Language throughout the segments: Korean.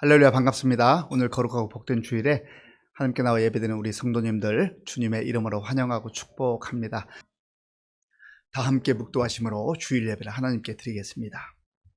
할렐루야, 반갑습니다. 오늘 거룩하고 복된 주일에 하나님께 나와 예배드리는 우리 성도님들 주님의 이름으로 환영하고 축복합니다. 다 함께 묵도하심으로 주일 예배를 하나님께 드리겠습니다.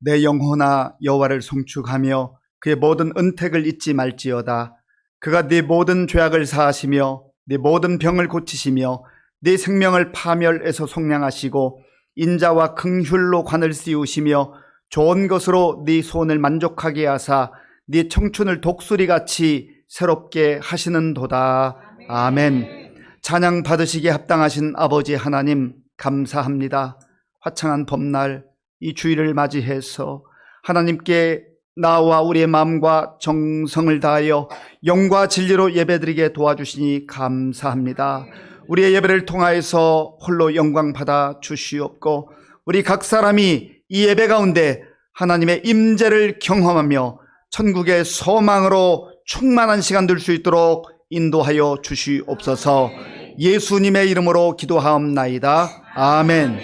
내 영혼아 여호와를 송축하며 그의 모든 은택을 잊지 말지어다. 그가 네 모든 죄악을 사하시며 네 모든 병을 고치시며 네 생명을 파멸에서 속량하시고 인자와 긍휼로 관을 씌우시며 좋은 것으로 네 소원을 만족하게 하사 네 청춘을 독수리같이 새롭게 하시는도다. 아멘. 찬양 받으시기에 합당하신 아버지 하나님 감사합니다. 화창한 봄날 이 주일을 맞이해서 하나님께 나와 우리의 마음과 정성을 다하여 영과 진리로 예배드리게 도와주시니 감사합니다. 우리의 예배를 통하여서 홀로 영광 받아 주시옵고 우리 각 사람이 이 예배 가운데 하나님의 임재를 경험하며 천국의 소망으로 충만한 시간 될 수 있도록 인도하여 주시옵소서. 예수님의 이름으로 기도하옵나이다. 아멘.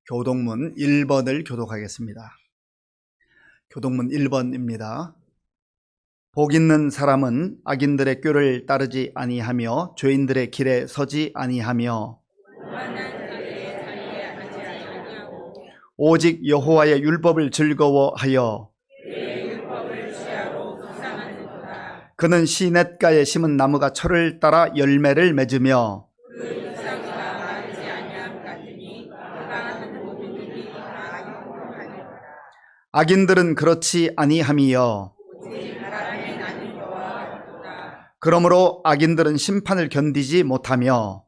교독문 1번을 교독하겠습니다. 교독문 1번입니다. 복 있는 사람은 악인들의 꾀를 따르지 아니하며 죄인들의 길에 서지 아니하며 오직 여호와의 율법을 즐거워하여 그는 시냇가에 심은 나무가 철을 따라 열매를 맺으며 악인들은 그렇지 아니함이여 그러므로 악인들은 심판을 견디지 못하며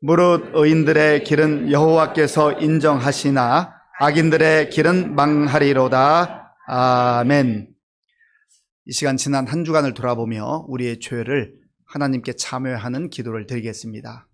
무릇 의인들의 길은 여호와께서 인정하시나 악인들의 길은 망하리로다. 아멘. 이 시간 지난 한 주간을 돌아보며 우리의 죄를 하나님께 참여하는 기도를 드리겠습니다.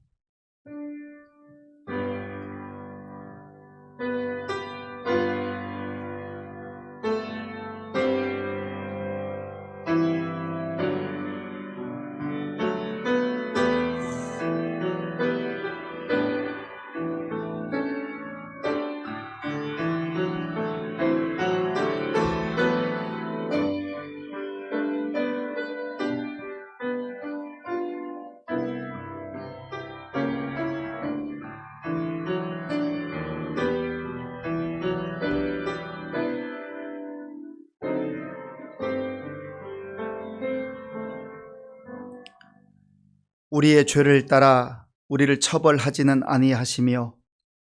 우리의 죄를 따라 우리를 처벌하지는 아니하시며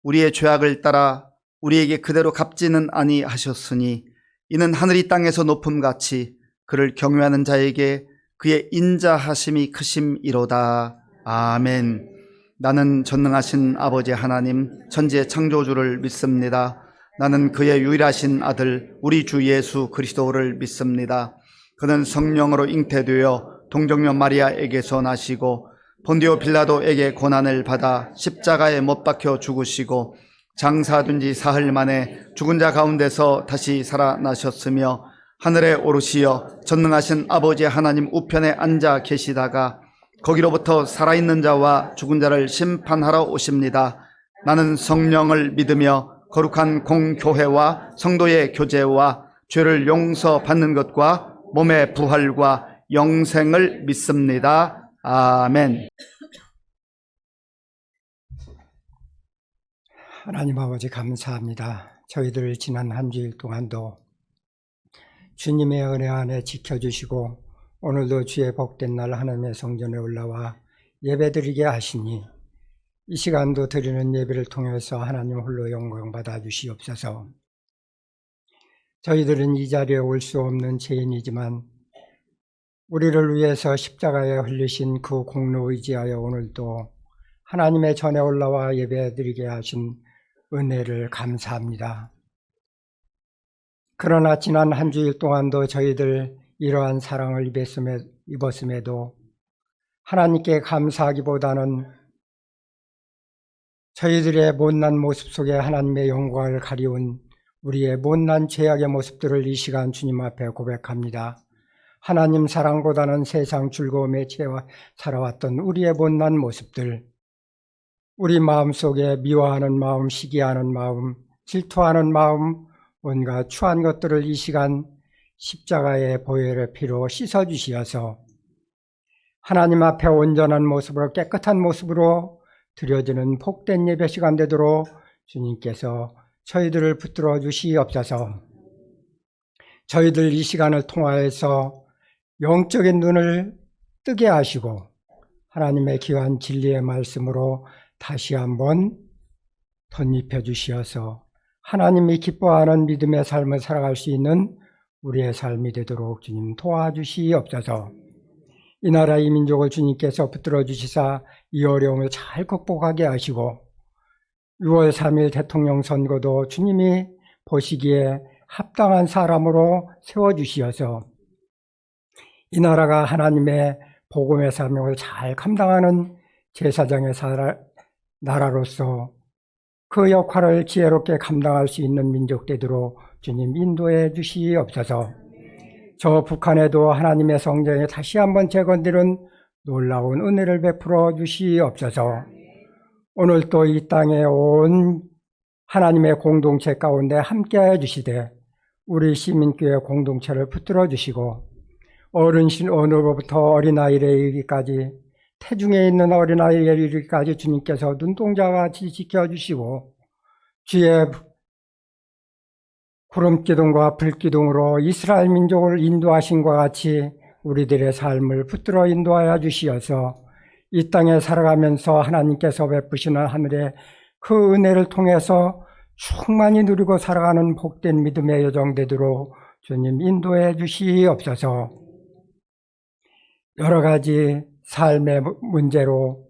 우리의 죄악을 따라 우리에게 그대로 갚지는 아니하셨으니 이는 하늘이 땅에서 높음같이 그를 경외하는 자에게 그의 인자하심이 크심이로다. 아멘. 나는 전능하신 아버지 하나님 천지의 창조주를 믿습니다. 나는 그의 유일하신 아들 우리 주 예수 그리스도를 믿습니다. 그는 성령으로 잉태되어 동정녀 마리아에게서 나시고 본디오 빌라도에게 고난을 받아 십자가에 못 박혀 죽으시고 장사된 지 사흘 만에 죽은 자 가운데서 다시 살아나셨으며 하늘에 오르시어 전능하신 아버지 하나님 우편에 앉아 계시다가 거기로부터 살아있는 자와 죽은 자를 심판하러 오십니다. 나는 성령을 믿으며 거룩한 공교회와 성도의 교제와 죄를 용서받는 것과 몸의 부활과 영생을 믿습니다. 아멘. 하나님 아버지 감사합니다. 저희들 지난 한 주일 동안도 주님의 은혜 안에 지켜주시고 오늘도 주의 복된 날 하나님의 성전에 올라와 예배드리게 하시니 이 시간도 드리는 예배를 통해서 하나님 홀로 영광 받아 주시옵소서. 저희들은 이 자리에 올 수 없는 죄인이지만 우리를 위해서 십자가에 흘리신 그 공로 의지하여 오늘도 하나님의 전에 올라와 예배드리게 하신 은혜를 감사합니다. 그러나 지난 한 주일 동안도 저희들 이러한 사랑을 입었음에도 하나님께 감사하기보다는 저희들의 못난 모습 속에 하나님의 영광을 가리운 우리의 못난 죄악의 모습들을 이 시간 주님 앞에 고백합니다. 하나님 사랑보다는 세상 즐거움에 채워 살아왔던 우리의 못난 모습들, 우리 마음속에 미워하는 마음, 시기하는 마음, 질투하는 마음, 온갖 추한 것들을 이 시간 십자가의 보혈의 피로 씻어주시어서 하나님 앞에 온전한 모습으로 깨끗한 모습으로 드려지는 복된 예배 시간 되도록 주님께서 저희들을 붙들어 주시옵소서. 저희들 이 시간을 통하여서 영적인 눈을 뜨게 하시고 하나님의 귀한 진리의 말씀으로 다시 한번 덧입혀 주시어서 하나님이 기뻐하는 믿음의 삶을 살아갈 수 있는 우리의 삶이 되도록 주님 도와주시옵소서. 이 나라 이 민족을 주님께서 붙들어 주시사 이 어려움을 잘 극복하게 하시고 6월 3일 대통령 선거도 주님이 보시기에 합당한 사람으로 세워주시어서 이 나라가 하나님의 복음의 사명을 잘 감당하는 제사장의 나라로서 그 역할을 지혜롭게 감당할 수 있는 민족 되도록 주님 인도해 주시옵소서. 저 북한에도 하나님의 성전이 다시 한번 재건되는 놀라운 은혜를 베풀어 주시옵소서. 오늘 또 이 땅에 온 하나님의 공동체 가운데 함께해 주시되 우리 시민교회 공동체를 붙들어 주시고 어른신 어느로부터 어린아이에 이르기까지 태중에 있는 어린아이에 이르기까지 주님께서 눈동자같이 지켜주시고 주의 구름기둥과 불기둥으로 이스라엘 민족을 인도하신 것 같이 우리들의 삶을 붙들어 인도하여 주시어서 이 땅에 살아가면서 하나님께서 베푸시는 하늘의 그 은혜를 통해서 충만히 누리고 살아가는 복된 믿음의 여정 되도록 주님 인도해 주시옵소서. 여러 가지 삶의 문제로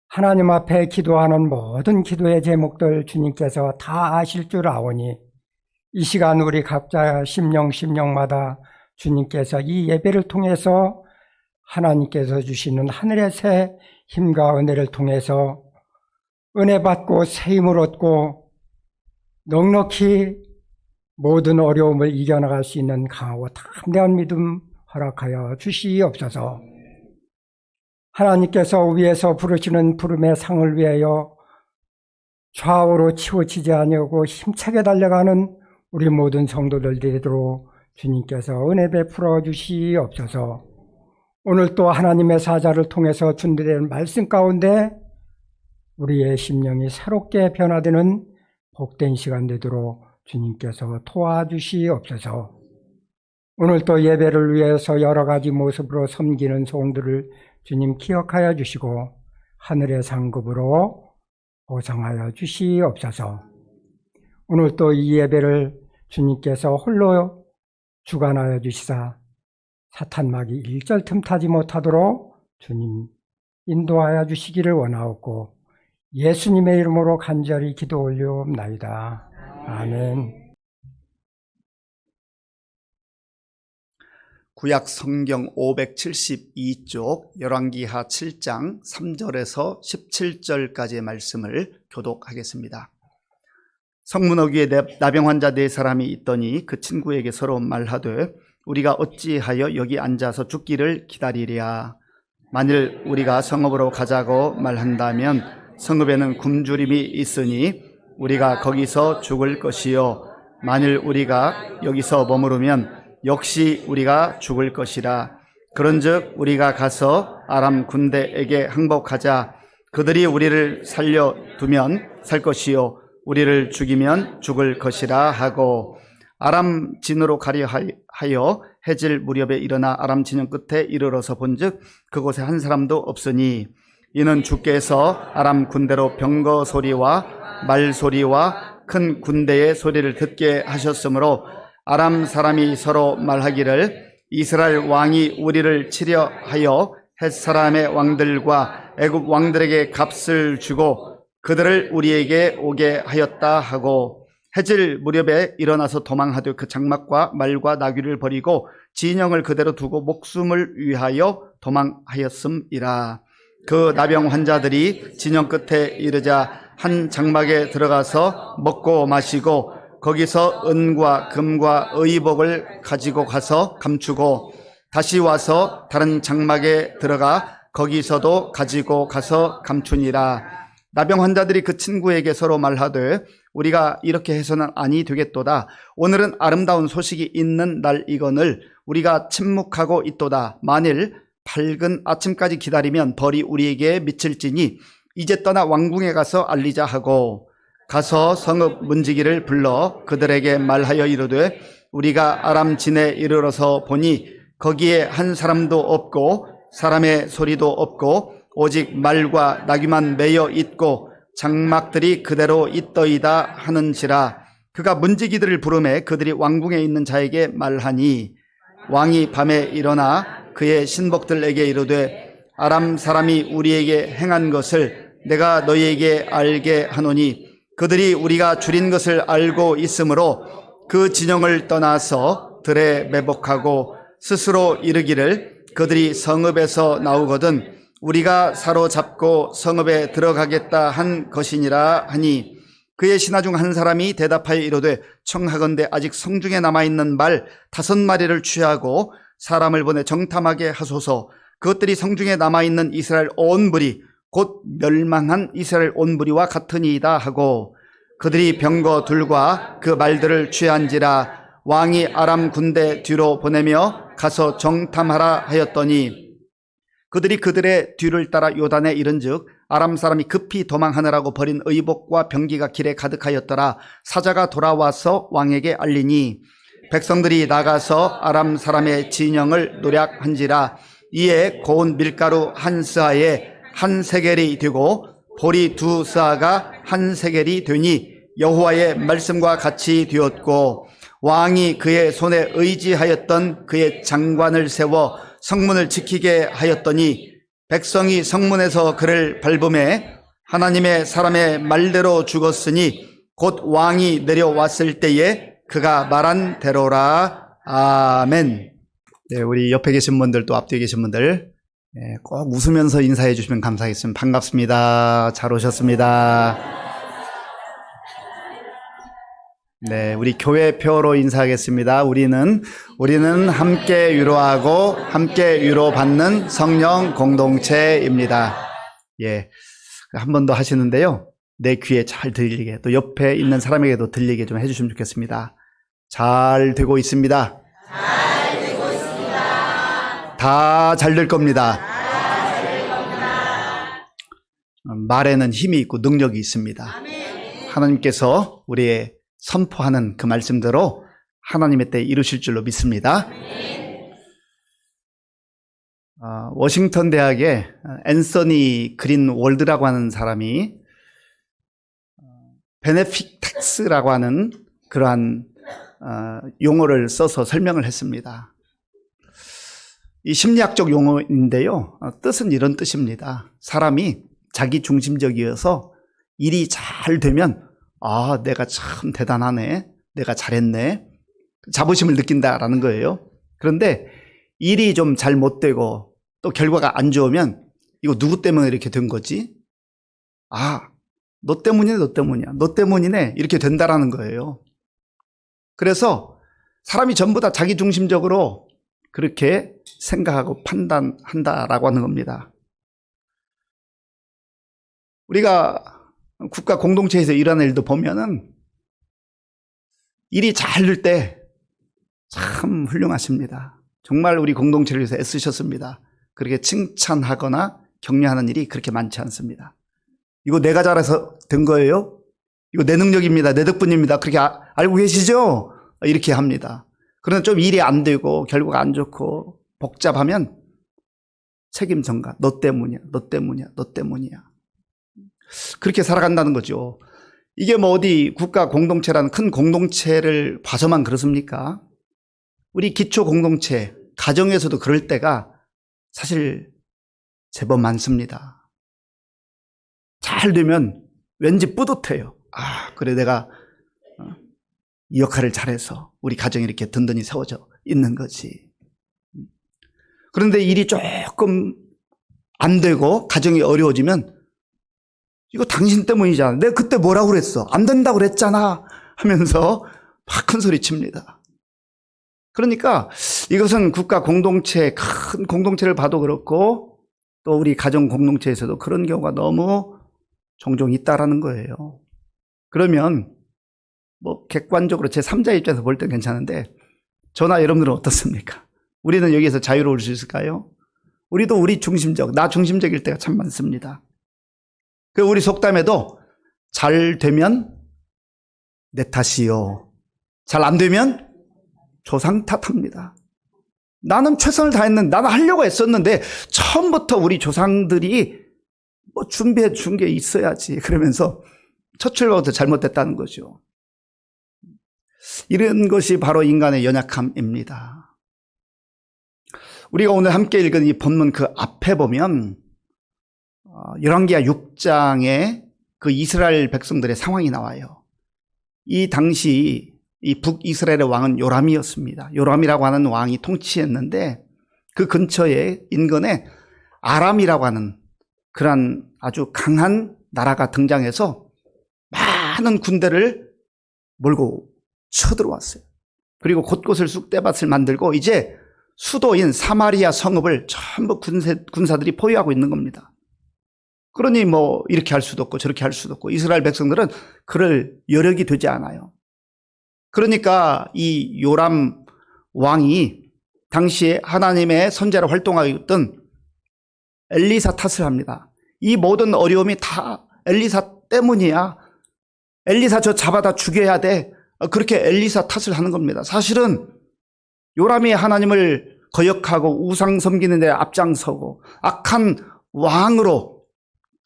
하나님 앞에 기도하는 모든 기도의 제목들 주님께서 다 아실 줄 아오니 이 시간 우리 각자 심령마다 주님께서 이 예배를 통해서 하나님께서 주시는 하늘의 새 힘과 은혜를 통해서 은혜 받고 새 힘을 얻고 넉넉히 모든 어려움을 이겨나갈 수 있는 강하고 담대한 믿음 허락하여 주시옵소서. 하나님께서 위에서 부르시는 부름의 상을 위하여 좌우로 치우치지 아니하고 힘차게 달려가는 우리 모든 성도들 되도록 주님께서 은혜 베풀어 주시옵소서. 오늘 또 하나님의 사자를 통해서 준비된 말씀 가운데 우리의 심령이 새롭게 변화되는 복된 시간 되도록 주님께서 도와주시옵소서. 오늘 또 예배를 위해서 여러 가지 모습으로 섬기는 성도들을 주님 기억하여 주시고 하늘의 상급으로 보상하여 주시옵소서. 오늘 또 이 예배를 주님께서 홀로 주관하여 주시사 사탄막이 일절 틈타지 못하도록 주님 인도하여 주시기를 원하옵고 예수님의 이름으로 간절히 기도 올려옵나이다. 아멘. 구약 성경 572쪽 열왕기하 7장 3절에서 17절까지의 말씀을 교독하겠습니다. 성문어귀에 나병 환자 4사람이 있더니 그 친구에게 서로 말하되 우리가 어찌하여 여기 앉아서 죽기를 기다리랴. 만일 우리가 성읍으로 가자고 말한다면 성읍에는 굶주림이 있으니 우리가 거기서 죽을 것이요 만일 우리가 여기서 머무르면 역시 우리가 죽을 것이라. 그런즉 우리가 가서 아람 군대에게 항복하자. 그들이 우리를 살려두면 살 것이요 우리를 죽이면 죽을 것이라 하고 아람 진으로 가려 하여 해질 무렵에 일어나 아람 진영 끝에 이르러서 본즉 그곳에 한 사람도 없으니 이는 주께서 아람 군대로 병거 소리와 말 소리와 큰 군대의 소리를 듣게 하셨으므로 아람 사람이 서로 말하기를 이스라엘 왕이 우리를 치려 하여 헷 사람의 왕들과 애굽 왕들에게 값을 주고 그들을 우리에게 오게 하였다 하고 해질 무렵에 일어나서 도망하되 그 장막과 말과 나귀를 버리고 진영을 그대로 두고 목숨을 위하여 도망하였음이라. 그 나병 환자들이 진영 끝에 이르자 한 장막에 들어가서 먹고 마시고 거기서 은과 금과 의복을 가지고 가서 감추고 다시 와서 다른 장막에 들어가 거기서도 가지고 가서 감추니라. 나병 환자들이 그 친구에게 서로 말하되 우리가 이렇게 해서는 아니 되겠도다. 오늘은 아름다운 소식이 있는 날이거늘 우리가 침묵하고 있도다. 만일 밝은 아침까지 기다리면 벌이 우리에게 미칠지니 이제 떠나 왕궁에 가서 알리자 하고 가서 성읍 문지기를 불러 그들에게 말하여 이르되 우리가 아람 진에 이르러서 보니 거기에 한 사람도 없고 사람의 소리도 없고 오직 말과 나귀만 매여 있고 장막들이 그대로 있더이다 하는지라. 그가 문지기들을 부르매 그들이 왕궁에 있는 자에게 말하니 왕이 밤에 일어나 그의 신복들에게 이르되 아람 사람이 우리에게 행한 것을 내가 너희에게 알게 하노니 그들이 우리가 줄인 것을 알고 있으므로 그 진영을 떠나서 들에 매복하고 스스로 이르기를 그들이 성읍에서 나오거든 우리가 사로잡고 성읍에 들어가겠다 한 것이니라 하니 그의 신하 중 한 사람이 대답하여 이르되 청하건대 아직 성중에 남아있는 말 5마리를 취하고 사람을 보내 정탐하게 하소서. 그것들이 성중에 남아있는 이스라엘 온 무리 곧 멸망한 이스라엘 온 무리와 같으니이다 하고 그들이 병거 둘과 그 말들을 취한지라. 왕이 아람 군대 뒤로 보내며 가서 정탐하라 하였더니 그들이 그들의 뒤를 따라 요단에 이른즉 아람 사람이 급히 도망하느라고 버린 의복과 병기가 길에 가득하였더라. 사자가 돌아와서 왕에게 알리니 백성들이 나가서 아람 사람의 진영을 노략한지라. 이에 고운 밀가루 한 스아에 한 세겔이 되고 보리 2스아가 한 세겔이 되니 여호와의 말씀과 같이 되었고 왕이 그의 손에 의지하였던 그의 장관을 세워 성문을 지키게 하였더니 백성이 성문에서 그를 밟음에 하나님의 사람의 말대로 죽었으니 곧 왕이 내려왔을 때에 그가 말한 대로라. 아멘. 네, 우리 옆에 계신 분들 또 앞뒤에 계신 분들 꼭 웃으면서 인사해 주시면 감사하겠습니다. 반갑습니다. 잘 오셨습니다. 네, 우리 교회표로 인사하겠습니다. 우리는 함께 위로하고 함께 위로받는 성령 공동체입니다. 예, 한 번 더 하시는데요. 내 귀에 잘 들리게 또 옆에 있는 사람에게도 들리게 좀 해주시면 좋겠습니다. 잘 되고 있습니다. 잘 되고 있습니다. 다 잘 될 겁니다. 잘 될 겁니다. 말에는 힘이 있고 능력이 있습니다. 아멘. 하나님께서 우리의 선포하는 그 말씀대로 하나님의 때 이루실 줄로 믿습니다. 워싱턴 대학의 앤서니 그린월드라고 하는 사람이 베네픽텍스라고 하는 그러한 용어를 써서 설명을 했습니다. 이 심리학적 용어인데요. 뜻은 이런 뜻입니다. 사람이 자기 중심적이어서 일이 잘 되면 아, 내가 참 대단하네. 내가 잘했네. 자부심을 느낀다라는 거예요. 그런데 일이 좀 잘 못 되고 또 결과가 안 좋으면 이거 누구 때문에 이렇게 된 거지? 아, 너 때문이네, 너 때문이야. 너 때문이네. 이렇게 된다라는 거예요. 그래서 사람이 전부 다 자기 중심적으로 그렇게 생각하고 판단한다라고 하는 겁니다. 우리가 국가 공동체에서 일하는 일도 보면은 일이 잘 될 때 참 훌륭하십니다. 정말 우리 공동체를 위해서 애쓰셨습니다. 그렇게 칭찬하거나 격려하는 일이 그렇게 많지 않습니다. 이거 내가 잘해서 된 거예요? 이거 내 능력입니다. 내 덕분입니다. 그렇게 알고 계시죠? 이렇게 합니다. 그러나 좀 일이 안 되고 결과가 안 좋고 복잡하면 책임 전가. 너 때문이야. 너 때문이야. 너 때문이야. 그렇게 살아간다는 거죠. 이게 뭐 어디 국가 공동체라는 큰 공동체를 봐서만 그렇습니까? 우리 기초 공동체, 가정에서도 그럴 때가 사실 제법 많습니다. 잘 되면 왠지 뿌듯해요. 아, 그래 내가 이 역할을 잘해서 우리 가정이 이렇게 든든히 세워져 있는 거지. 그런데 일이 조금 안 되고 가정이 어려워지면 이거 당신 때문이잖아. 내가 그때 뭐라고 그랬어? 안 된다고 그랬잖아. 하면서 막 큰 소리 칩니다. 그러니까 이것은 국가 공동체, 큰 공동체를 봐도 그렇고 또 우리 가정 공동체에서도 그런 경우가 너무 종종 있다라는 거예요. 그러면 뭐 객관적으로 제3자 입장에서 볼 땐 괜찮은데 저나 여러분들은 어떻습니까? 우리는 여기에서 자유로울 수 있을까요? 우리도 우리 중심적, 나 중심적일 때가 참 많습니다. 그 우리 속담에도 잘 되면 내 탓이요, 잘 안 되면 조상 탓합니다. 나는 최선을 다했는데, 나는 하려고 했었는데 처음부터 우리 조상들이 뭐 준비해 준 게 있어야지 그러면서 첫 출발부터 잘못됐다는 거죠. 이런 것이 바로 인간의 연약함입니다. 우리가 오늘 함께 읽은 이 본문 그 앞에 보면 열왕기하 6장에 그 이스라엘 백성들의 상황이 나와요. 이 당시 이 북이스라엘의 왕은 요람이었습니다. 요람이라고 하는 왕이 통치했는데 그 근처에 인근에 아람이라고 하는 그런 아주 강한 나라가 등장해서 많은 군대를 몰고 쳐들어왔어요. 그리고 곳곳을 쑥대밭을 만들고 이제 수도인 사마리아 성읍을 전부 군사들이 포위하고 있는 겁니다. 그러니 뭐 이렇게 할 수도 없고 저렇게 할 수도 없고 이스라엘 백성들은 그럴 여력이 되지 않아요. 그러니까 이 요람 왕이 당시에 하나님의 선지자로 활동하고 있던 엘리사 탓을 합니다. 이 모든 어려움이 다 엘리사 때문이야. 엘리사 저 잡아다 죽여야 돼. 그렇게 엘리사 탓을 하는 겁니다. 사실은 요람이 하나님을 거역하고 우상 섬기는 데 앞장서고 악한 왕으로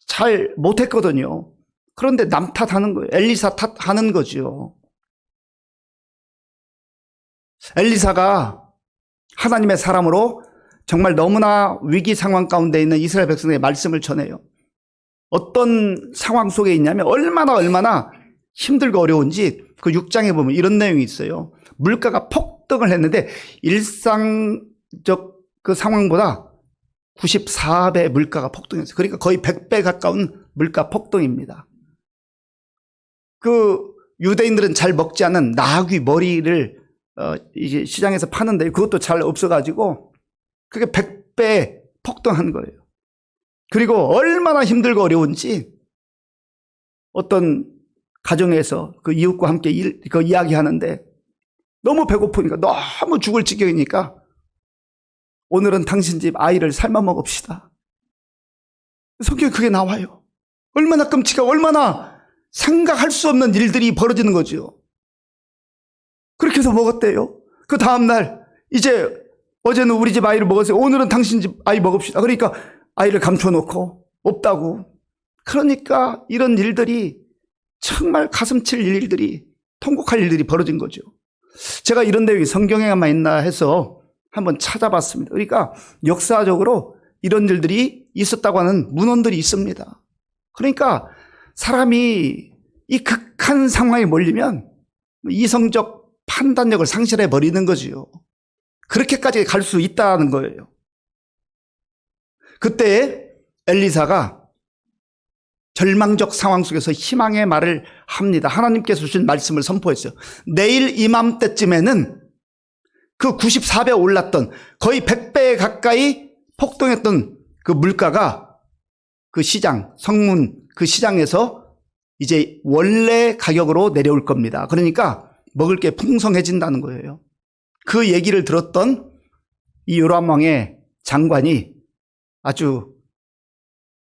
잘 못했거든요. 그런데 남 탓하는 거예요. 엘리사 탓하는 거죠. 엘리사가 하나님의 사람으로 정말 너무나 위기 상황 가운데 있는 이스라엘 백성에게 말씀을 전해요. 어떤 상황 속에 있냐면 얼마나 힘들고 어려운지 그 6장에 보면 이런 내용이 있어요. 물가가 폭등을 했는데 일상적 그 상황보다 94배 물가가 폭등했어요. 그러니까 거의 100배 가까운 물가 폭등입니다. 그 유대인들은 잘 먹지 않는 나귀 머리를 이제 시장에서 파는데 그것도 잘 없어가지고 그게 100배 폭등한 거예요. 그리고 얼마나 힘들고 어려운지 어떤 가정에서 그 이웃과 함께 그 이야기하는데 너무 배고프니까 너무 죽을 지경이니까 오늘은 당신 집 아이를 삶아 먹읍시다. 성경에 그게 나와요. 얼마나 끔찍하고 얼마나 생각할 수 없는 일들이 벌어지는 거죠. 그렇게 해서 먹었대요. 그 다음날 이제 어제는 우리 집 아이를 먹었어요. 오늘은 당신 집 아이 먹읍시다. 그러니까 아이를 감춰놓고 없다고. 그러니까 이런 일들이 정말 가슴 칠 일들이 통곡할 일들이 벌어진 거죠. 제가 이런 내용이 성경에만 있나 해서 한번 찾아봤습니다. 그러니까 역사적으로 이런 일들이 있었다고 하는 문헌들이 있습니다. 그러니까 사람이 이 극한 상황에 몰리면 이성적 판단력을 상실해 버리는 거지요. 그렇게까지 갈 수 있다는 거예요. 그때 엘리사가 절망적 상황 속에서 희망의 말을 합니다. 하나님께서 주신 말씀을 선포했어요. 내일 이맘때쯤에는 그 94배 올랐던 거의 100배 가까이 폭등했던 그 물가가 그 시장, 성문 그 시장에서 이제 원래 가격으로 내려올 겁니다. 그러니까 먹을 게 풍성해진다는 거예요. 그 얘기를 들었던 이 요람 왕의 장관이 아주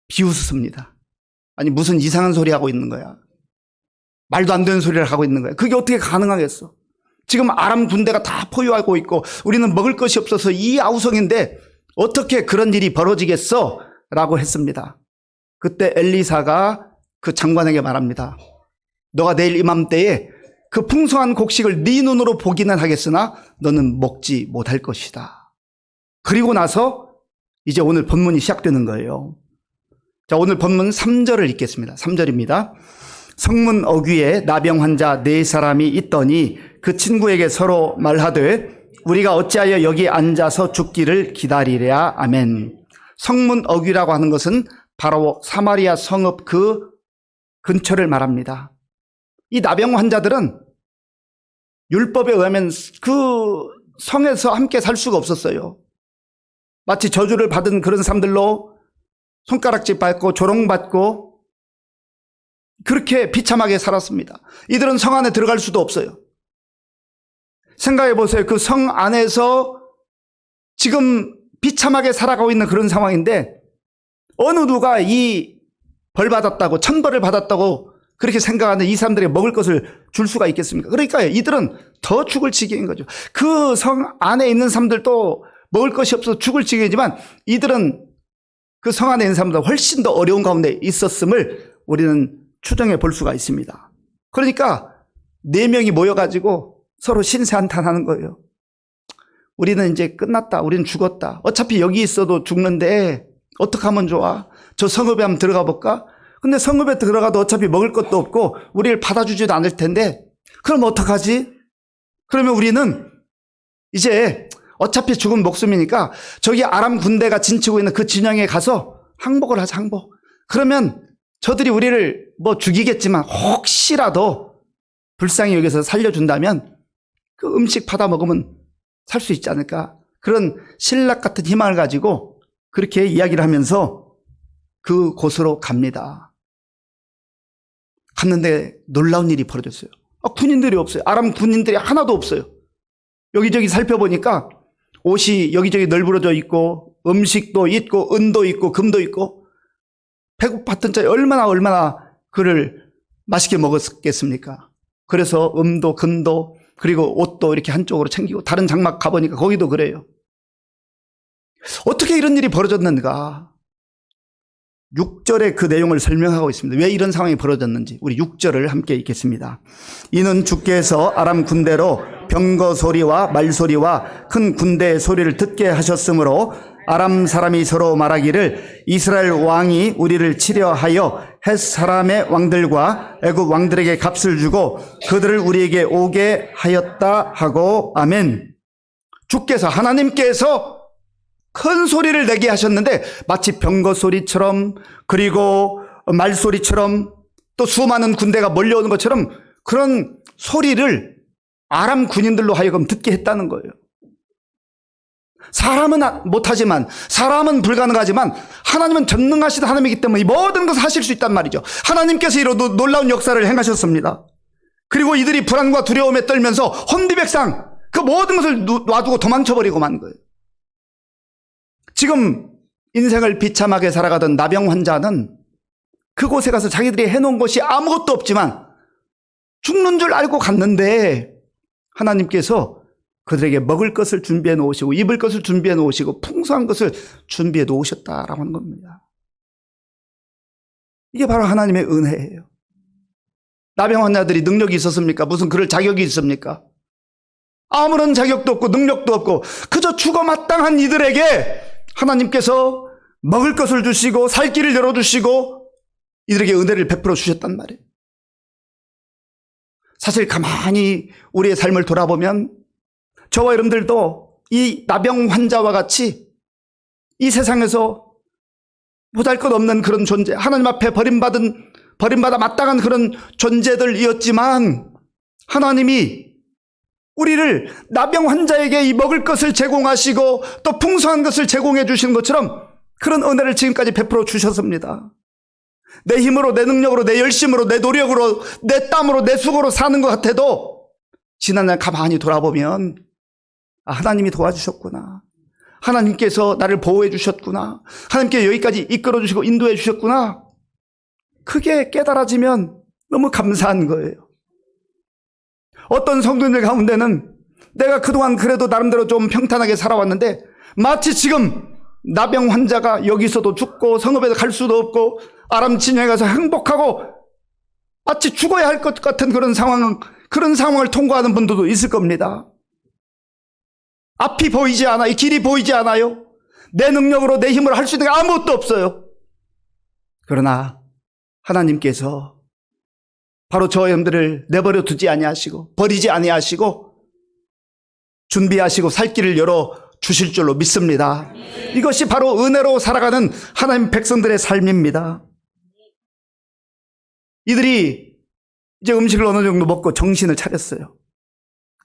비웃습니다. 아니 무슨 이상한 소리 하고 있는 거야. 말도 안 되는 소리를 하고 있는 거야. 그게 어떻게 가능하겠어. 지금 아람 군대가 다 포위하고 있고 우리는 먹을 것이 없어서 이 아우성인데 어떻게 그런 일이 벌어지겠어? 라고 했습니다. 그때 엘리사가 그 장관에게 말합니다. 너가 내일 이맘때에 그 풍성한 곡식을 네 눈으로 보기는 하겠으나 너는 먹지 못할 것이다. 그리고 나서 이제 오늘 본문이 시작되는 거예요. 자, 오늘 본문 3절을 읽겠습니다. 3절입니다. 성문 어귀에 나병 환자 4사람이 있더니 그 친구에게 서로 말하되 우리가 어찌하여 여기 앉아서 죽기를 기다리랴. 아멘. 성문 어귀라고 하는 것은 바로 사마리아 성읍 그 근처를 말합니다. 이 나병 환자들은 율법에 의하면 그 성에서 함께 살 수가 없었어요. 마치 저주를 받은 그런 사람들로 손가락질 받고 조롱받고 그렇게 비참하게 살았습니다. 이들은 성 안에 들어갈 수도 없어요. 생각해 보세요. 그 성 안에서 지금 비참하게 살아가고 있는 그런 상황인데 어느 누가 이 벌 받았다고, 천벌을 받았다고 그렇게 생각하는 이 사람들에게 먹을 것을 줄 수가 있겠습니까? 그러니까 이들은 더 죽을 지경인 거죠. 그 성 안에 있는 사람들도 먹을 것이 없어서 죽을 지경이지만 이들은 그 성 안에 있는 사람보다 훨씬 더 어려운 가운데 있었음을 우리는 추정해 볼 수가 있습니다. 그러니까 4명이 모여가지고 서로 신세한탄하는 거예요. 우리는 이제 끝났다. 우리는 죽었다. 어차피 여기 있어도 죽는데 어떻게 하면 좋아? 저 성읍에 한번 들어가 볼까? 근데 성읍에 들어가도 어차피 먹을 것도 없고 우리를 받아주지도 않을 텐데 그럼 어떡하지? 그러면 우리는 이제 어차피 죽은 목숨이니까 저기 아람 군대가 진치고 있는 그 진영에 가서 항복을 하자, 항복. 그러면 저들이 우리를 뭐 죽이겠지만 혹시라도 불쌍히 여기서 살려준다면 그 음식 받아 먹으면 살 수 있지 않을까? 그런 신락 같은 희망을 가지고 그렇게 이야기를 하면서 그 곳으로 갑니다. 갔는데 놀라운 일이 벌어졌어요. 군인들이 없어요. 아람 군인들이 하나도 없어요. 여기저기 살펴보니까 옷이 여기저기 널브러져 있고 음식도 있고 은도 있고 금도 있고 배고팠던 자에 얼마나 그를 맛있게 먹었겠습니까? 그래서 음도 금도 그리고 옷도 이렇게 한쪽으로 챙기고 다른 장막 가보니까 거기도 그래요. 어떻게 이런 일이 벌어졌는가? 6절에 그 내용을 설명하고 있습니다. 왜 이런 상황이 벌어졌는지 우리 6절을 함께 읽겠습니다. 이는 주께서 아람 군대로 병거 소리와 말소리와 큰 군대의 소리를 듣게 하셨으므로 아람 사람이 서로 말하기를 이스라엘 왕이 우리를 치려하여 헷 사람의 왕들과 애굽 왕들에게 값을 주고 그들을 우리에게 오게 하였다 하고 아멘. 주께서 하나님께서 큰 소리를 내게 하셨는데 마치 병거 소리처럼 그리고 말소리처럼 또 수많은 군대가 몰려오는 것처럼 그런 소리를 아람 군인들로 하여금 듣게 했다는 거예요. 사람은 못하지만 사람은 불가능하지만 하나님은 전능하신 하나님이기 때문에 이 모든 것을 하실 수 있단 말이죠. 하나님께서 이런 놀라운 역사를 행하셨습니다. 그리고 이들이 불안과 두려움에 떨면서 혼비백상 그 모든 것을 놔두고 도망쳐버리고 만 거예요. 지금 인생을 비참하게 살아가던 나병 환자는 그곳에 가서 자기들이 해놓은 것이 아무것도 없지만 죽는 줄 알고 갔는데 하나님께서 그들에게 먹을 것을 준비해 놓으시고 입을 것을 준비해 놓으시고 풍성한 것을 준비해 놓으셨다라고 하는 겁니다. 이게 바로 하나님의 은혜예요. 나병 환자들이 능력이 있었습니까? 무슨 그럴 자격이 있습니까? 아무런 자격도 없고 능력도 없고 그저 죽어 마땅한 이들에게 하나님께서 먹을 것을 주시고 살 길을 열어주시고 이들에게 은혜를 베풀어 주셨단 말이에요. 사실 가만히 우리의 삶을 돌아보면 저와 여러분들도 이 나병 환자와 같이 이 세상에서 보잘것없는 그런 존재, 하나님 앞에 버림받아 마땅한 그런 존재들이었지만 하나님이 우리를 나병 환자에게 이 먹을 것을 제공하시고 또 풍성한 것을 제공해 주시는 것처럼 그런 은혜를 지금까지 베풀어 주셨습니다. 내 힘으로, 내 능력으로, 내 열심으로, 내 노력으로, 내 땀으로, 내 수고로 사는 것 같아도 지난날 가만히 돌아보면 하나님이 도와주셨구나. 하나님께서 나를 보호해 주셨구나. 하나님께 여기까지 이끌어 주시고 인도해 주셨구나. 크게 깨달아지면 너무 감사한 거예요. 어떤 성도들 가운데는 내가 그동안 그래도 나름대로 좀 평탄하게 살아왔는데 마치 지금 나병 환자가 여기서도 죽고 성읍에도 갈 수도 없고 아람 진영에 가서 행복하고 마치 죽어야 할 것 같은 그런 상황을 통과하는 분들도 있을 겁니다. 앞이 보이지 않아요. 길이 보이지 않아요. 내 능력으로 내 힘으로 할 수 있는 게 아무것도 없어요. 그러나 하나님께서 바로 저 여러분들을 내버려 두지 아니하시고 버리지 아니하시고 준비하시고 살 길을 열어 주실 줄로 믿습니다. 이것이 바로 은혜로 살아가는 하나님 백성들의 삶입니다. 이들이 이제 음식을 어느 정도 먹고 정신을 차렸어요.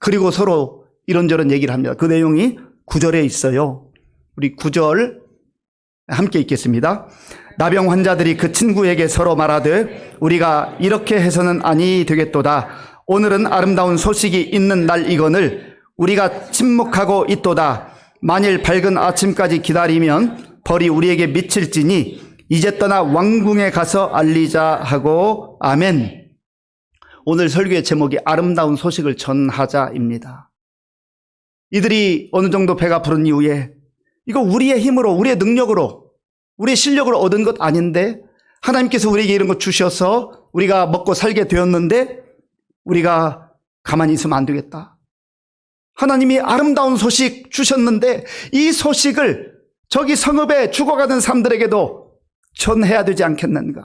그리고 서로 이런저런 얘기를 합니다. 그 내용이 9절에 있어요. 우리 9절 함께 읽겠습니다. 나병 환자들이 그 친구에게 서로 말하되 우리가 이렇게 해서는 아니 되겠도다. 오늘은 아름다운 소식이 있는 날이거늘 우리가 침묵하고 있도다. 만일 밝은 아침까지 기다리면 벌이 우리에게 미칠지니 이제 떠나 왕궁에 가서 알리자 하고 아멘. 오늘 설교의 제목이 아름다운 소식을 전하자입니다. 이들이 어느 정도 배가 부른 이후에 이거 우리의 힘으로, 우리의 능력으로, 우리의 실력으로 얻은 것 아닌데 하나님께서 우리에게 이런 거 주셔서 우리가 먹고 살게 되었는데 우리가 가만히 있으면 안 되겠다. 하나님이 아름다운 소식 주셨는데 이 소식을 저기 성읍에 죽어가는 사람들에게도 전해야 되지 않겠는가.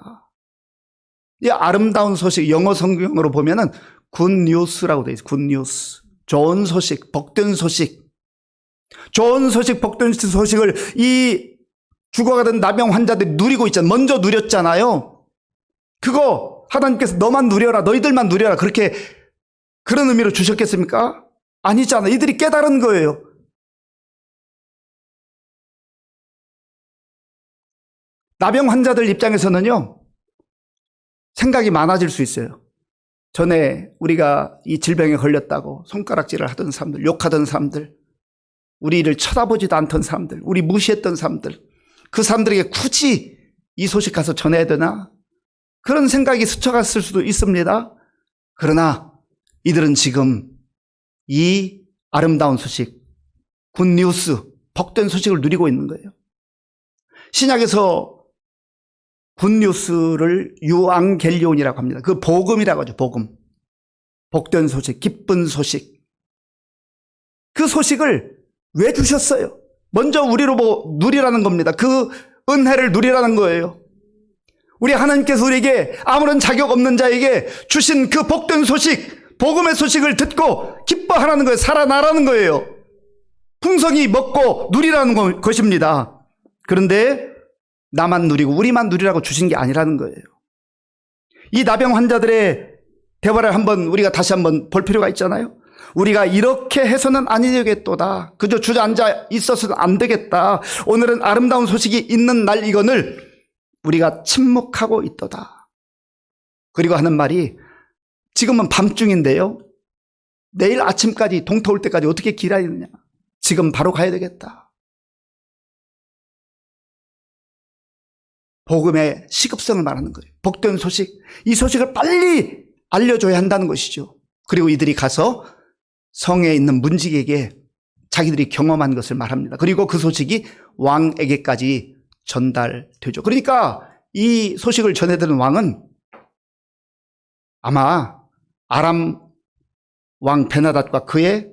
이 아름다운 소식, 영어 성경으로 보면은 굿뉴스라고 되어 있어요. 굿뉴스. 좋은 소식, 복된 소식. 좋은 소식, 복된 소식을 이 죽어가던 나병 환자들이 누리고 있잖아요. 먼저 누렸잖아요. 그거 하나님께서 너만 누려라, 너희들만 누려라, 그렇게 그런 의미로 주셨겠습니까? 아니잖아. 이들이 깨달은 거예요. 나병 환자들 입장에서는요, 생각이 많아질 수 있어요. 전에 우리가 이 질병에 걸렸다고 손가락질을 하던 사람들, 욕하던 사람들, 우리를 쳐다보지도 않던 사람들, 우리 무시했던 사람들, 그 사람들에게 굳이 이 소식 가서 전해야 되나? 그런 생각이 스쳐갔을 수도 있습니다. 그러나 이들은 지금 이 아름다운 소식, 굿뉴스, 복된 소식을 누리고 있는 거예요. 신약에서 굿뉴스를 유앙겔리온이라고 합니다. 그 복음이라고 하죠. 복음. 복된 소식, 기쁜 소식. 그 소식을 왜 주셨어요? 먼저 우리로 누리라는 겁니다. 그 은혜를 누리라는 거예요. 우리 하나님께서 우리에게 아무런 자격 없는 자에게 주신 그 복된 소식, 복음의 소식을 듣고 기뻐하라는 거예요. 살아나라는 거예요. 풍성히 먹고 누리라는 것입니다. 그런데 나만 누리고 우리만 누리라고 주신 게 아니라는 거예요. 이 나병 환자들의 대화를 우리가 다시 한번 볼 필요가 있잖아요. 우리가 이렇게 해서는 아니 되겠도다. 그저 주저앉아 있어서는 안 되겠다. 오늘은 아름다운 소식이 있는 날이거늘 우리가 침묵하고 있도다. 그리고 하는 말이 지금은 밤중인데요. 내일 아침까지 동터 올 때까지 어떻게 기다리느냐. 지금 바로 가야 되겠다. 복음의 시급성을 말하는 거예요. 복된 소식. 이 소식을 빨리 알려줘야 한다는 것이죠. 그리고 이들이 가서 성에 있는 문지기에게 자기들이 경험한 것을 말합니다. 그리고 그 소식이 왕에게까지 전달되죠. 그러니까 이 소식을 전해드는 왕은 아마 아람 왕 베나닷과 그의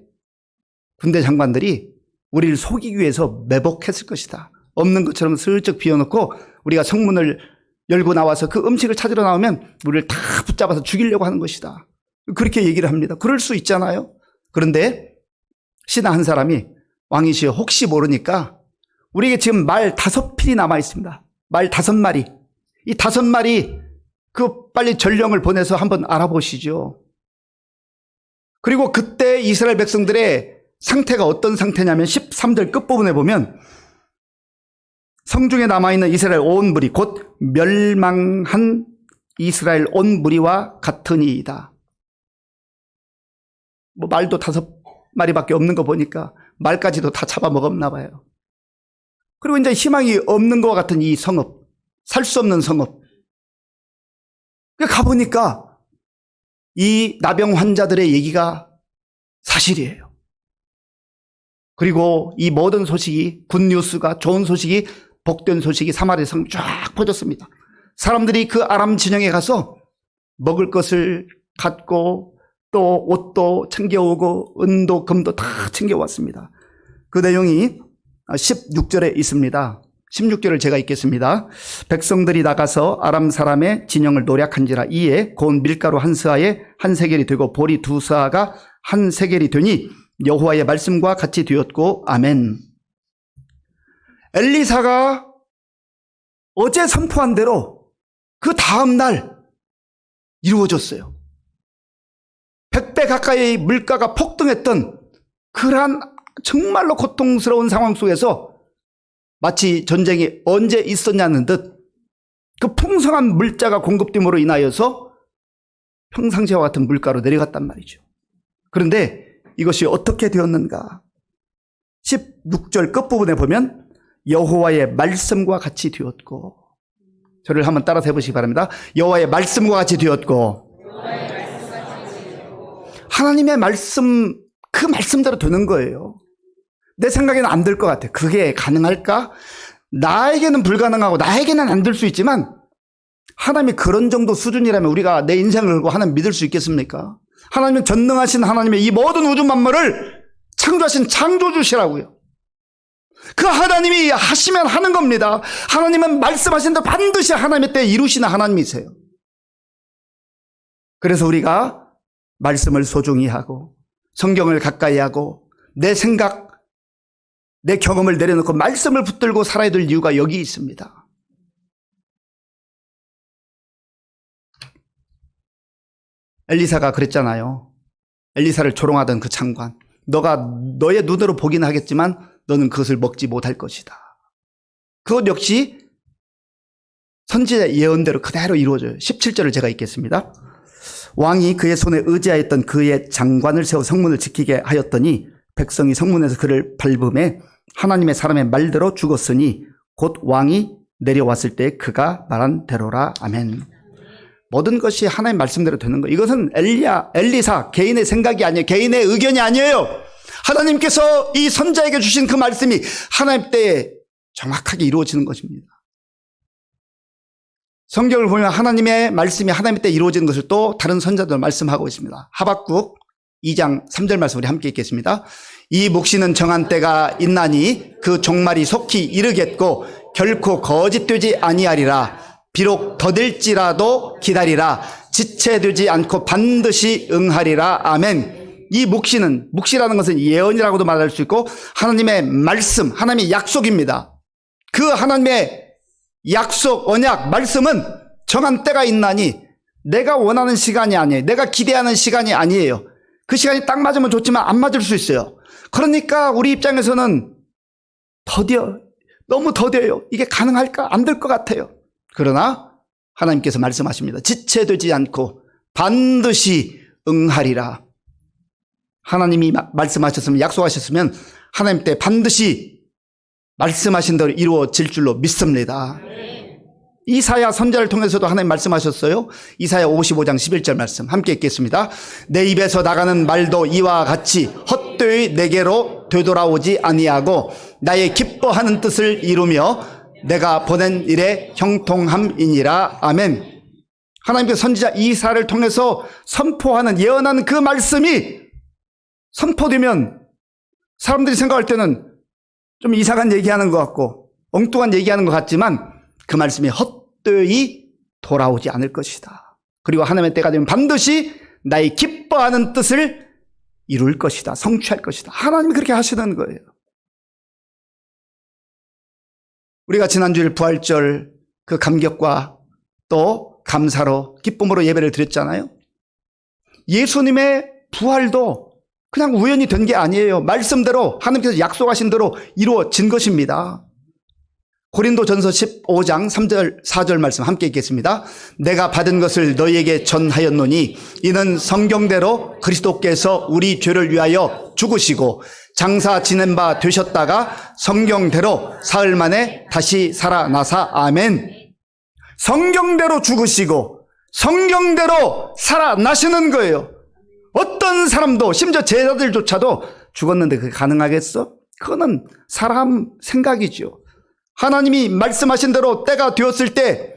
군대 장관들이 우리를 속이기 위해서 매복했을 것이다. 없는 것처럼 슬쩍 비워놓고 우리가 성문을 열고 나와서 그 음식을 찾으러 나오면 우리를 다 붙잡아서 죽이려고 하는 것이다. 그렇게 얘기를 합니다. 그럴 수 있잖아요. 그런데 신하 한 사람이 왕이시여 혹시 모르니까 우리에게 지금 말 5필이 남아 있습니다. 말 5마리. 이 5마리 그 빨리 전령을 보내서 한번 알아보시죠. 그리고 그때 이스라엘 백성들의 상태가 어떤 상태냐면 13절 끝부분에 보면 성중에 남아있는 이스라엘 온 무리 곧 멸망한 이스라엘 온 무리와 같으니이다. 뭐 말도 5마리밖에 없는 거 보니까 말까지도 다 잡아먹었나 봐요. 그리고 이제 희망이 없는 것과 같은 이 성읍, 살 수 없는 성읍. 가보니까 이 나병 환자들의 얘기가 사실이에요. 그리고 이 모든 소식이 굿뉴스가 좋은 소식이 복된 소식이 사마리아 성 쫙 퍼졌습니다. 사람들이 그 아람 진영에 가서 먹을 것을 갖고 또 옷도 챙겨오고 은도 금도 다 챙겨왔습니다. 그 내용이 16절에 있습니다. 16절을 제가 읽겠습니다. 백성들이 나가서 아람 사람의 진영을 노략한지라 이에 고운 밀가루 한 스아에 한 세겔이 되고 보리 2스아가 한 세겔이 되니 여호와의 말씀과 같이 되었고 아멘. 엘리사가 어제 선포한 대로 그 다음 날 이루어졌어요. 100배 가까이 물가가 폭등했던 그러한 정말로 고통스러운 상황 속에서 마치 전쟁이 언제 있었냐는 듯 그 풍성한 물자가 공급됨으로 인하여서 평상시와 같은 물가로 내려갔단 말이죠. 그런데 이것이 어떻게 되었는가? 16절 끝부분에 보면 여호와의 말씀과 같이 되었고, 저를 한번 따라서 해보시기 바랍니다. 여호와의 말씀과 같이 되었고, 하나님의 말씀, 그 말씀대로 되는 거예요. 내 생각에는 안 될 것 같아. 그게 가능할까? 나에게는 불가능하고 나에게는 안 될 수 있지만 하나님이 그런 정도 수준이라면 우리가 내 인생을 걸고 하나님 믿을 수 있겠습니까? 하나님은 전능하신 하나님의 이 모든 우주 만물을 창조하신 창조주시라고요. 그 하나님이 하시면 하는 겁니다. 하나님은 말씀하신 대로 반드시 하나님의 때에 이루시는 하나님이세요. 그래서 우리가 말씀을 소중히 하고 성경을 가까이 하고 내 생각, 내 경험을 내려놓고 말씀을 붙들고 살아야 될 이유가 여기 있습니다. 엘리사가 그랬잖아요. 엘리사를 조롱하던 그 장관, 너가 너의 눈으로 보긴 하겠지만 너는 그것을 먹지 못할 것이다. 그것 역시 선지자의 예언대로 그대로 이루어져요. 17절을 제가 읽겠습니다. 왕이 그의 손에 의지하였던 그의 장관을 세워 성문을 지키게 하였더니 백성이 성문에서 그를 밟음에 하나님의 사람의 말대로 죽었으니 곧 왕이 내려왔을 때 그가 말한 대로라. 아멘. 모든 것이 하나님의 말씀대로 되는 거예요. 이것은 엘리사 개인의 생각이 아니에요. 개인의 의견이 아니에요. 하나님께서 이 선자에게 주신 그 말씀이 하나님 때에 정확하게 이루어지는 것입니다. 성경을 보면 하나님의 말씀이 하나님 때 이루어지는 것을 또 다른 선자들 말씀하고 있습니다. 하박국 2장 3절 말씀 우리 함께 읽겠습니다. 이 묵시는 정한 때가 있나니 그 종말이 속히 이르겠고 결코 거짓되지 아니하리라. 비록 더딜지라도 기다리라. 지체되지 않고 반드시 응하리라. 아멘. 이 묵시라는 것은 예언이라고도 말할 수 있고 하나님의 말씀, 하나님의 약속입니다. 그 하나님의 약속, 언약, 말씀은 정한 때가 있나니 내가 원하는 시간이 아니에요. 내가 기대하는 시간이 아니에요. 그 시간이 딱 맞으면 좋지만 안 맞을 수 있어요. 그러니까 우리 입장에서는 너무 더뎌요. 이게 가능할까? 안 될 것 같아요. 그러나 하나님께서 말씀하십니다. 지체되지 않고 반드시 응하리라. 하나님이 말씀하셨으면, 약속하셨으면 하나님 때 반드시 말씀하신 대로 이루어질 줄로 믿습니다. 이사야 선지자를 통해서도 하나님 말씀하셨어요. 이사야 55장 11절 말씀 함께 읽겠습니다. 내 입에서 나가는 말도 이와 같이 헛되이 내게로 되돌아오지 아니하고 나의 기뻐하는 뜻을 이루며 내가 보낸 일에 형통함이니라. 아멘. 하나님께서 선지자 이사야를 통해서 선포하는, 예언하는 그 말씀이 선포되면 사람들이 생각할 때는 좀 이상한 얘기하는 것 같고 엉뚱한 얘기하는 것 같지만 그 말씀이 헛되이 돌아오지 않을 것이다. 그리고 하나님의 때가 되면 반드시 나의 기뻐하는 뜻을 이룰 것이다. 성취할 것이다. 하나님이 그렇게 하시는 거예요. 우리가 지난주일 부활절 그 감격과 또 감사로 기쁨으로 예배를 드렸잖아요. 예수님의 부활도 그냥 우연히 된 게 아니에요. 말씀대로 하나님께서 약속하신 대로 이루어진 것입니다. 고린도전서 15장 3절 4절 말씀 함께 읽겠습니다. 내가 받은 것을 너희에게 전하였노니 이는 성경대로 그리스도께서 우리 죄를 위하여 죽으시고 장사 지낸 바 되셨다가 성경대로 사흘 만에 다시 살아나사. 아멘. 성경대로 죽으시고 성경대로 살아나시는 거예요. 어떤 사람도, 심지어 제자들조차도 죽었는데 그게 가능하겠어? 그거는 사람 생각이죠. 하나님이 말씀하신 대로 때가 되었을 때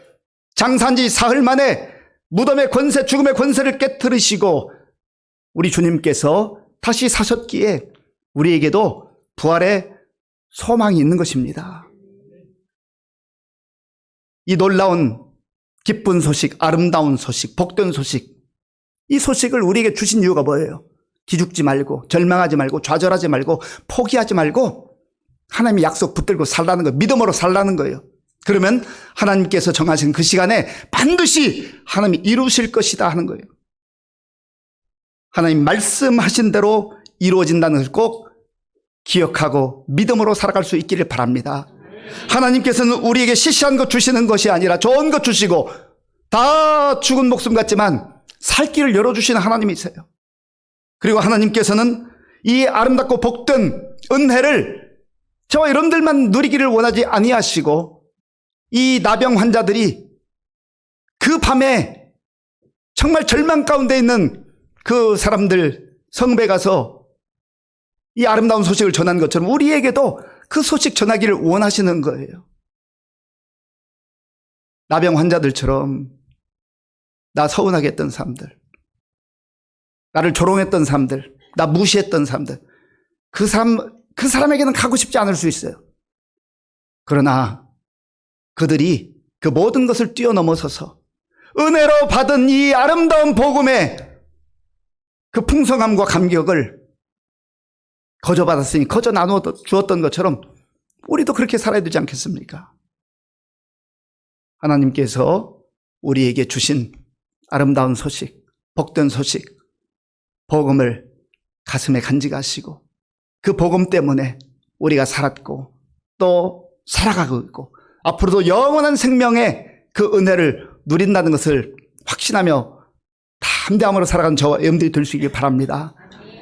장사한 지 사흘 만에 무덤의 권세, 죽음의 권세를 깨트리시고 우리 주님께서 다시 사셨기에 우리에게도 부활의 소망이 있는 것입니다. 이 놀라운 기쁜 소식, 아름다운 소식, 복된 소식, 이 소식을 우리에게 주신 이유가 뭐예요? 기죽지 말고, 절망하지 말고, 좌절하지 말고, 포기하지 말고 하나님의 약속 붙들고 살라는 거예요. 믿음으로 살라는 거예요. 그러면 하나님께서 정하신 그 시간에 반드시 하나님이 이루실 것이다 하는 거예요. 하나님 말씀하신 대로 이루어진다는 것을 꼭 기억하고 믿음으로 살아갈 수 있기를 바랍니다. 하나님께서는 우리에게 시시한 것 주시는 것이 아니라 좋은 것 주시고 다 죽은 목숨 같지만 살 길을 열어주시는 하나님이세요. 그리고 하나님께서는 이 아름답고 복된 은혜를 저와 여러분들만 누리기를 원하지 아니하시고 이 나병 환자들이 그 밤에 정말 절망 가운데 있는 그 사람들 성배에 가서 이 아름다운 소식을 전한 것처럼 우리에게도 그 소식 전하기를 원하시는 거예요. 나병 환자들처럼 나 서운하게 했던 사람들, 나를 조롱했던 사람들, 나 무시했던 사람들, 그 사람에게는 가고 싶지 않을 수 있어요. 그러나 그들이 그 모든 것을 뛰어넘어서서 은혜로 받은 이 아름다운 복음의 그 풍성함과 감격을 거저 받았으니 거저 나누어 주었던 것처럼 우리도 그렇게 살아야 되지 않겠습니까? 하나님께서 우리에게 주신 아름다운 소식, 복된 소식, 복음을 가슴에 간직하시고 그 복음 때문에 우리가 살았고 또 살아가고 있고 앞으로도 영원한 생명의 그 은혜를 누린다는 것을 확신하며 담대함으로 살아가는 저와 여러분들이 될 수 있길 바랍니다.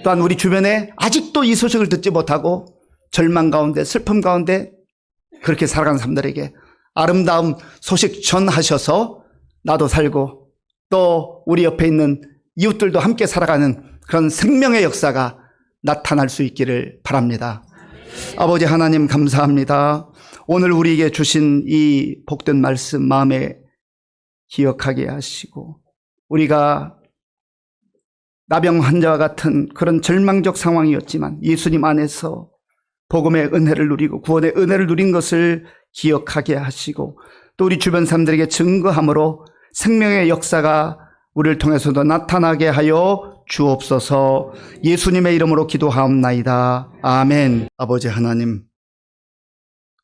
또한 우리 주변에 아직도 이 소식을 듣지 못하고 절망 가운데 슬픔 가운데 그렇게 살아가는 사람들에게 아름다운 소식 전하셔서 나도 살고 또 우리 옆에 있는 이웃들도 함께 살아가는 그런 생명의 역사가 나타날 수 있기를 바랍니다. 아버지 하나님 감사합니다. 오늘 우리에게 주신 이 복된 말씀 마음에 기억하게 하시고 우리가 나병 환자와 같은 그런 절망적 상황이었지만 예수님 안에서 복음의 은혜를 누리고 구원의 은혜를 누린 것을 기억하게 하시고 또 우리 주변 사람들에게 증거함으로 생명의 역사가 우리를 통해서도 나타나게 하여 주옵소서. 예수님의 이름으로 기도하옵나이다. 아멘. 아버지 하나님,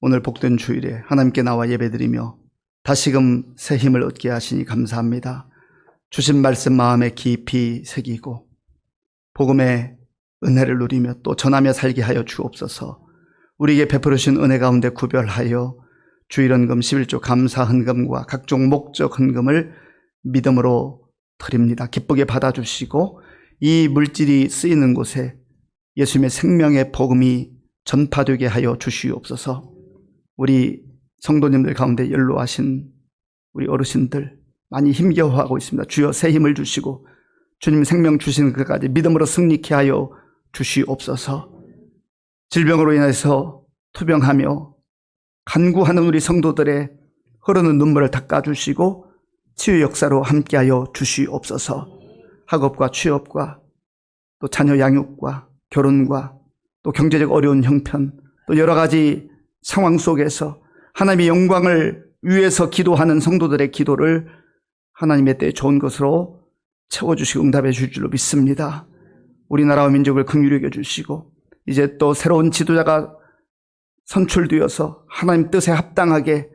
오늘 복된 주일에 하나님께 나와 예배드리며 다시금 새 힘을 얻게 하시니 감사합니다. 주신 말씀 마음에 깊이 새기고 복음의 은혜를 누리며 또 전하며 살게 하여 주옵소서. 우리에게 베풀으신 은혜 가운데 구별하여 주일헌금 11조 감사 헌금과 각종 목적 헌금을 믿음으로 드립니다. 기쁘게 받아주시고 이 물질이 쓰이는 곳에 예수님의 생명의 복음이 전파되게 하여 주시옵소서. 우리 성도님들 가운데 연로하신 우리 어르신들 많이 힘겨워하고 있습니다. 주여 새 힘을 주시고 주님 생명 주시는 그까지 믿음으로 승리케 하여 주시옵소서. 질병으로 인해서 투병하며 간구하는 우리 성도들의 흐르는 눈물을 닦아주시고 치유 역사로 함께하여 주시옵소서. 학업과 취업과 또 자녀 양육과 결혼과 또 경제적 어려운 형편 또 여러 가지 상황 속에서 하나님의 영광을 위해서 기도하는 성도들의 기도를 하나님의 때에 좋은 것으로 채워주시고 응답해 주실 줄로 믿습니다. 우리나라와 민족을 긍휼히 여겨주시고 이제 또 새로운 지도자가 선출되어서 하나님 뜻에 합당하게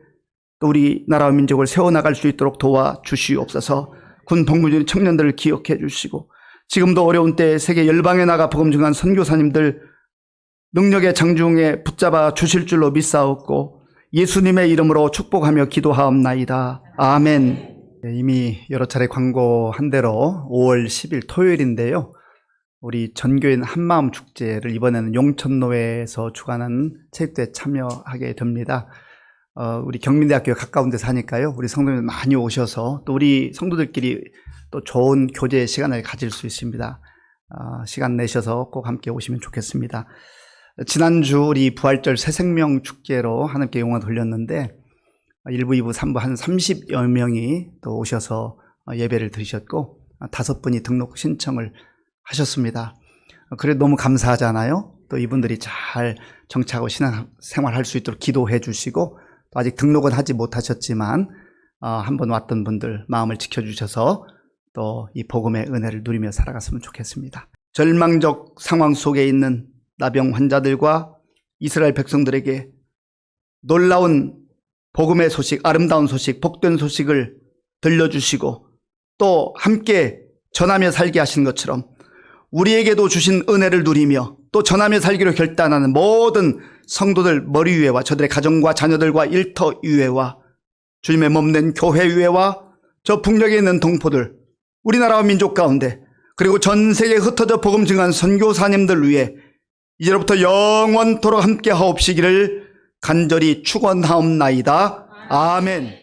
또 우리나라와 민족을 세워나갈 수 있도록 도와주시옵소서. 군 복무 중인 청년들을 기억해 주시고 지금도 어려운 때에 세계 열방에 나가 복음 증거한 선교사님들 능력의 장중에 붙잡아 주실 줄로 믿사옵고 예수님의 이름으로 축복하며 기도하옵나이다. 아멘. 이미 여러 차례 광고한 대로 5월 10일 토요일인데요. 우리 전교인 한마음 축제를 이번에는 용천노회에서 주관하는 체육대회에 참여하게 됩니다. 우리 경민대학교에 가까운 데 사니까요. 우리 성도님들 많이 오셔서 또 우리 성도들끼리 또 좋은 교제 시간을 가질 수 있습니다. 시간 내셔서 꼭 함께 오시면 좋겠습니다. 지난주 우리 부활절 새생명 축제로 하나님께 영광 돌렸는데 1부, 2부, 3부 한 30여 명이 또 오셔서 예배를 드리셨고 5분이 등록 신청을 하셨습니다. 그래 너무 감사하잖아요. 또 이분들이 잘 정착하고 신앙생활 할 수 있도록 기도해 주시고 또 아직 등록은 하지 못하셨지만 한번 왔던 분들 마음을 지켜주셔서 또 이 복음의 은혜를 누리며 살아갔으면 좋겠습니다. 절망적 상황 속에 있는 나병 환자들과 이스라엘 백성들에게 놀라운 복음의 소식, 아름다운 소식, 복된 소식을 들려주시고 또 함께 전하며 살게 하신 것처럼 우리에게도 주신 은혜를 누리며 또 전하며 살기로 결단하는 모든 성도들 머리 위에와 저들의 가정과 자녀들과 일터 위에와 주님의 몸된 교회 위에와 저 북녘에 있는 동포들, 우리나라와 민족 가운데, 그리고 전 세계에 흩어져 복음 증한 선교사님들 위해 이제로부터 영원토록 함께 하옵시기를 간절히 축원하옵나이다. 아멘.